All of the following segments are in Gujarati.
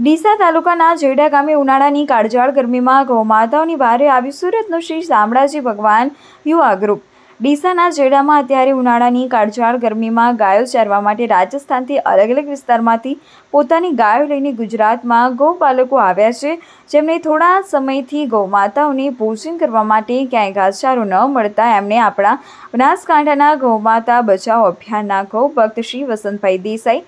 ડીસા તાલુકાના જેડા ગામે ઉનાળાની કાળઝાળ ગરમીમાં ગૌમાતાઓની ભારે આવી સુરતનું શ્રી શામળાજી ભગવાન યુવા ગ્રુપ। ડીસાના જેડામાં અત્યારે ઉનાળાની કાળઝાળ ગરમીમાં ગાયો ચરવા માટે રાજસ્થાનથી અલગ અલગ વિસ્તારમાંથી પોતાની ગાયો લઈને ગુજરાતમાં ગૌપાલકો આવ્યા છે, જેમને થોડા સમયથી ગૌમાતાઓને ભોજન કરવા માટે ક્યાંય ઘાસચારો ન મળતા એમણે આપણા બનાસકાંઠાના ગૌમાતા બચાવો અભિયાનના ગૌભક્ત શ્રી વસંતભાઈ દેસાઈ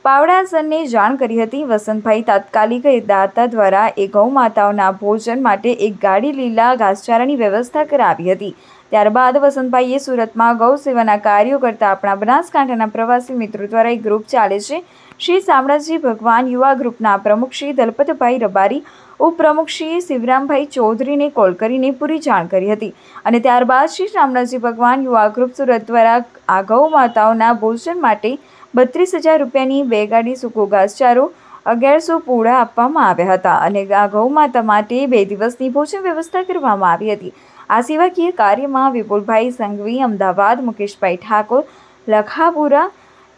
પાવડાસરને જાણ કરી હતી। વસંતભાઈ તાત્કાલિક દાતા દ્વારા એ ગૌમાતાઓના ભોજન માટે એક ગાડી લીલા ઘાસચારાની વ્યવસ્થા કરાવી હતી। ત્યારબાદ વસંતભાઈએ સુરતમાં ગૌ સેવાના કાર્યો કરતા આપણા બનાસકાંઠાના પ્રવાસી મિત્રો દ્વારા એક ગ્રુપ ચાલે છે શ્રી શામળાજી ભગવાન યુવા ગ્રુપના પ્રમુખ શ્રી દલપતભાઈ રબારી, ઉપપ્રમુખ શ્રી શિવરામભાઈ ચૌધરીને કોલ કરીને પૂરી જાણ કરી હતી અને ત્યારબાદ શ્રી શામળાજી ભગવાન યુવા ગ્રુપ સુરત દ્વારા આ ગૌ માતાઓના ભોજન માટે 32,000 રૂપિયાની 2 ગાડી સૂકો ઘાસચારો, 1100 પૂળા આપવામાં આવ્યા હતા અને આ ગૌમાતા માટે 2 દિવસની ભોજન વ્યવસ્થા કરવામાં આવી હતી। આ સેવાકીય કાર્યમાં વિપુલભાઈ સંઘવી અમદાવાદ, મુકેશભાઈ ઠાકોર લખાપુરા,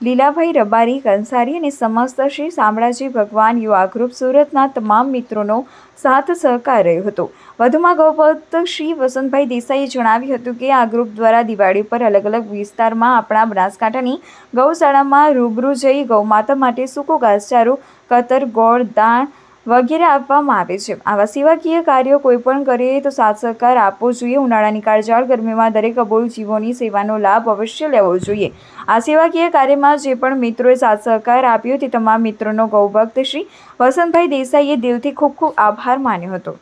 લીલાભાઈ રબારી કંસારી અને સમસ્ત શ્રી શામળાજી ભગવાન યુવા ગ્રુપ સુરતના તમામ મિત્રોનો સાથ સહકાર રહ્યો હતો। વધુમાં ગૌભક્ત શ્રી વસંતભાઈ દેસાઈએ જણાવ્યું હતું કે આ ગ્રુપ દ્વારા દિવાળી પર અલગ અલગ વિસ્તારમાં આપણા બનાસકાંઠાની ગૌશાળામાં રૂબરૂ જઈ ગૌમાતા માટે સૂકો ઘાસચારો, કતર, ગોળ, દાણ વગેરે આપવામાં આવે છે। આવા સેવાકીય કાર્યો કોઈ પણ કરે તો સાથ સહકાર આપવો જોઈએ। ઉનાળાની કાળઝાળ ગરમીમાં દરેક અબોલ જીવોની સેવાનો લાભ અવશ્ય લેવો જોઈએ। આ સેવાકીય કાર્યમાં જે પણ મિત્રોએ સાથ સહકાર આપ્યો તે તમામ મિત્રોનો ગૌભક્ત શ્રી વસંતભાઈ દેસાઈએ દિલથી ખૂબ ખૂબ આભાર માન્યો હતો।